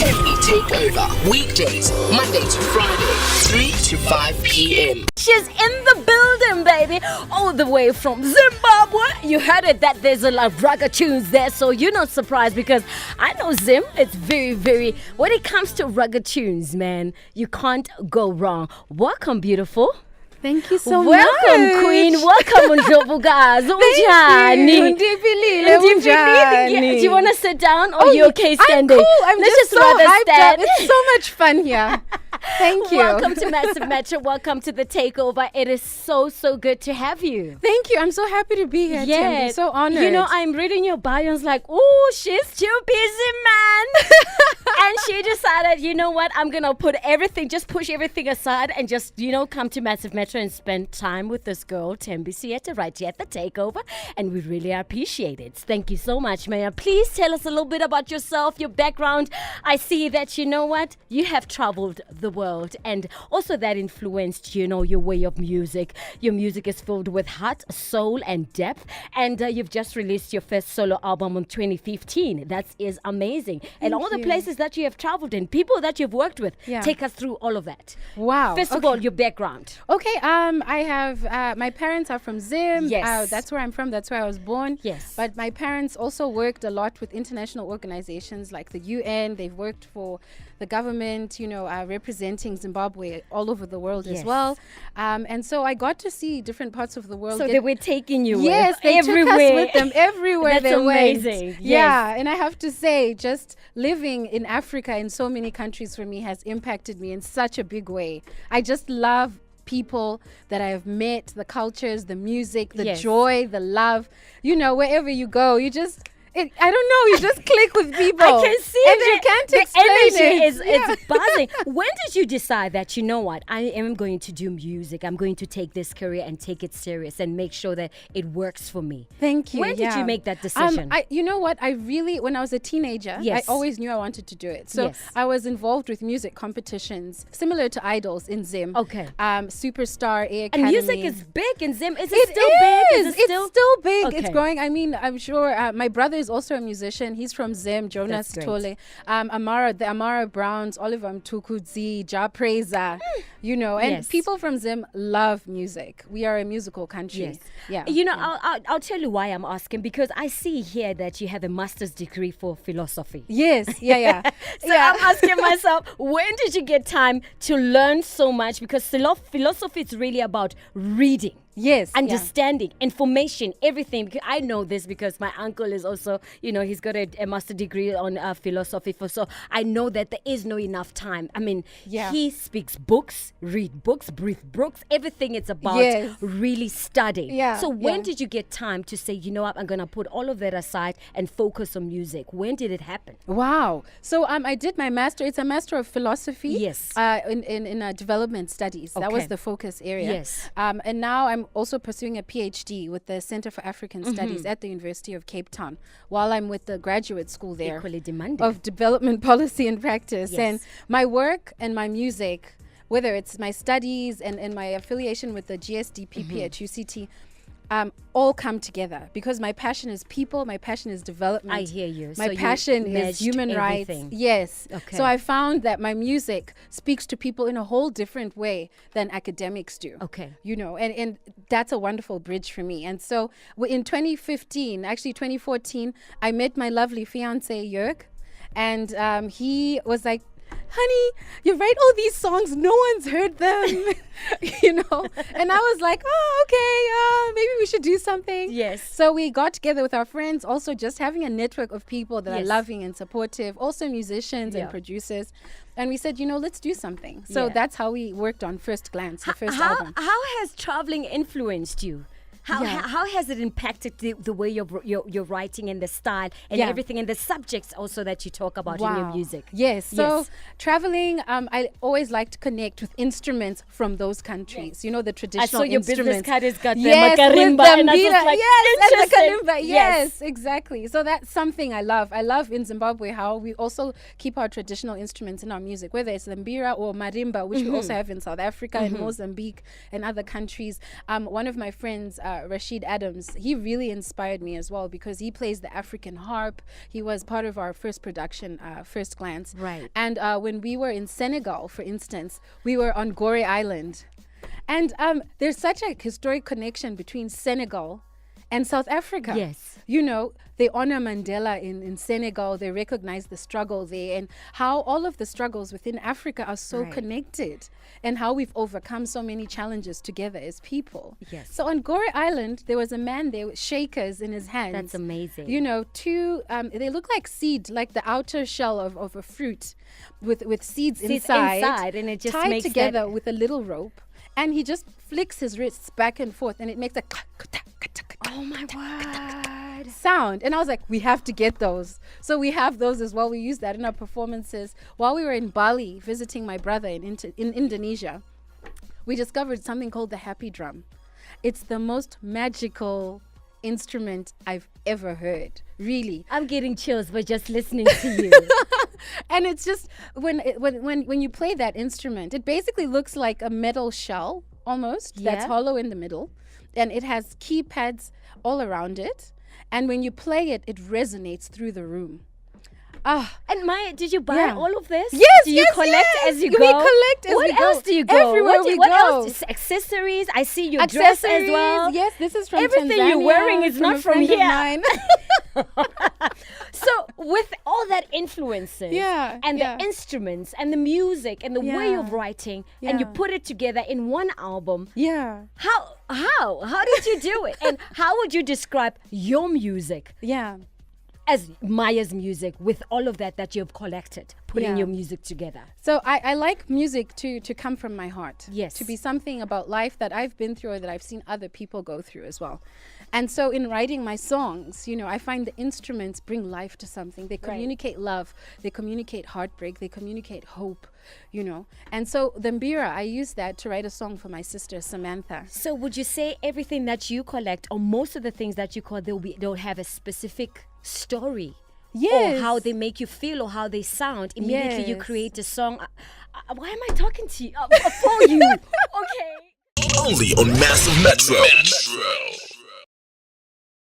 Thembi Takeover, weekdays, Monday to Friday, 3 to 5 p.m. She's in the building, baby, all the way from Zimbabwe. You heard it that there's a lot of ragga tunes there, so you're not surprised because I know Zim. It's very, when it comes to ragga tunes, man, you can't go wrong. Welcome, beautiful. Thank you so Welcome, much. Welcome, Queen. Welcome, Ndlovukazi. Unjani? Do you want to sit down or you okay standing? I'm cool. I'm Let's just so rather hyped stand. up. It's so much fun here. Thank you. Welcome to Massive Metro. Welcome to the Takeover. It is so good to have you. Thank you. I'm so happy to be here, Thembi. So honored. You know, I'm reading your bio and it's like, oh, she's too busy, man. And she decided, you know what, I'm going to push everything aside and just, come to Massive Metro and spend time with this girl, Thembi Sieta, right here at the Takeover. And we really appreciate it. Thank you so much, Maya. Please tell us a little bit about yourself, your background. I see that, you know what, you have traveled the world and also that influenced, your way of music. Your music is filled with heart, soul, and depth. And you've just released your first solo album in 2015. That is amazing. And all the places that you have traveled in, people that you've worked with, take us through all of that. Wow. First of all, your background. Okay, I have, my parents are from Zim. Yes. That's where I'm from. That's where I was born. Yes. But my parents also worked a lot with international organizations like the UN. They've worked for the government, representing Zimbabwe all over the world as well. And so I got to see different parts of the world. So they were taking you they everywhere. took us with them everywhere. That's they amazing. Went. Yeah, and I have to say, just living in Africa in so many countries for me has impacted me in such a big way. I just love people that I have met, the cultures, the music, the joy, the love. Wherever you go, you just... I don't know. You just click with people. I can see and you can't explain it. It's buzzing. When did you decide that, you know what, I am going to do music. I'm going to take this career and take it serious and make sure that it works for me? Thank you. When did you make that decision? You know what? when I was a teenager, I always knew I wanted to do it. So I was involved with music competitions, similar to Idols in Zim. Okay. Superstar, A Academy. And music is big in Zim. Is it still big? It's still big. Okay. It's growing. I mean, I'm sure my brother is also a musician. He's from Zim, Mae Sithole, the Amara Browns, Oliver Mtukudzi, Ja Praiser, and people from Zim love music. We are a musical country. Yes. I'll tell you why I'm asking, because I see here that you have a master's degree for philosophy. Yes, yeah. So I'm asking myself, when did you get time to learn so much? Because philosophy is really about reading. Yes. Understanding, information, everything. Because I know this because my uncle is also, he's got a master degree on philosophy. So I know that there is no enough time. I mean, he speaks books, read books, breathe books. Everything is about really studying. Yeah. So when did you get time to say, you know what, I'm going to put all of that aside and focus on music? When did it happen? Wow. So I did my master. It's a master of philosophy. Yes. In development studies. Okay. That was the focus area. Yes. And now I'm also pursuing a PhD with the Center for African Studies at the University of Cape Town while I'm with the graduate school there equally demanding of development policy and practice. Yes. And my work and my music, whether it's my studies and my affiliation with the GSDPP at UCT, all come together because my passion is people, my passion is development. I hear you. My passion is human rights. Yes. Okay. So I found that my music speaks to people in a whole different way than academics do. Okay. And that's a wonderful bridge for me. And so in 2014, I met my lovely fiance, Jörg, and he was like, honey, you write all these songs, no one's heard them, And I was like, okay, maybe we should do something. Yes. So we got together with our friends, also just having a network of people that are loving and supportive, also musicians and producers. And we said, let's do something. So that's how we worked on First Glance, the first album. How has traveling influenced you? How has it impacted the way you're writing and the style and everything and the subjects also that you talk about in your music? Yes. So traveling, I always like to connect with instruments from those countries. The traditional instruments. I saw your business card has got the marimba and I was like, and the kalimba. Yes, exactly. So that's something I love. I love in Zimbabwe how we also keep our traditional instruments in our music, whether it's lembira or marimba, which we also have in South Africa and Mozambique and other countries. One of my friends, Rashid Adams, he really inspired me as well because he plays the African harp. He was part of our first production, First Glance. Right. And when we were in Senegal, for instance, we were on Gore Island. And there's such a historic connection between Senegal and South Africa. Yes. You know, they honor Mandela in Senegal. They recognize the struggle there and how all of the struggles within Africa are so connected and how we've overcome so many challenges together as people. Yes. So on Gore Island, there was a man there with shakers in his hands. That's amazing. You know, they look like seed, like the outer shell of a fruit with seeds inside and it just tied makes together with a little rope. And he just flicks his wrists back and forth and it makes a oh my word, sound. And I was like, we have to get those. So we have those as well. We use that in our performances. While we were in Bali visiting my brother in Indonesia, we discovered something called the happy drum. It's the most magical instrument I've ever heard, really. I'm getting chills by just listening to you. And it's just when you play that instrument, it basically looks like a metal shell almost that's hollow in the middle, and it has keypads all around it. And when you play it, it resonates through the room. And Maya, did you buy all of this? Yes, do you collect as you go? We collect as we go. What else do you go? Everywhere we what go. else? Accessories. I see your dress as well. Yes, this is from Everything Tanzania, you're wearing is not a from friend of here. mine. So with all that influences and the instruments and the music and the way of writing and you put it together in one album. Yeah. How did you do it? And how would you describe your music? Yeah. As Maya's music with all of that you've collected, putting your music together. So I like music to come from my heart. Yes. To be something about life that I've been through or that I've seen other people go through as well. And so in writing my songs, you know, I find the instruments bring life to something. They communicate love, they communicate heartbreak, they communicate hope, you know. And so the Mbira, I use that to write a song for my sister Samantha. So would you say everything that you collect or most of the things that you collect, they'll have a specific story? Yes. Or how they make you feel or how they sound. Immediately you Yes. create a song. Why am I talking to you? For you. Okay. Only on Massive Metro.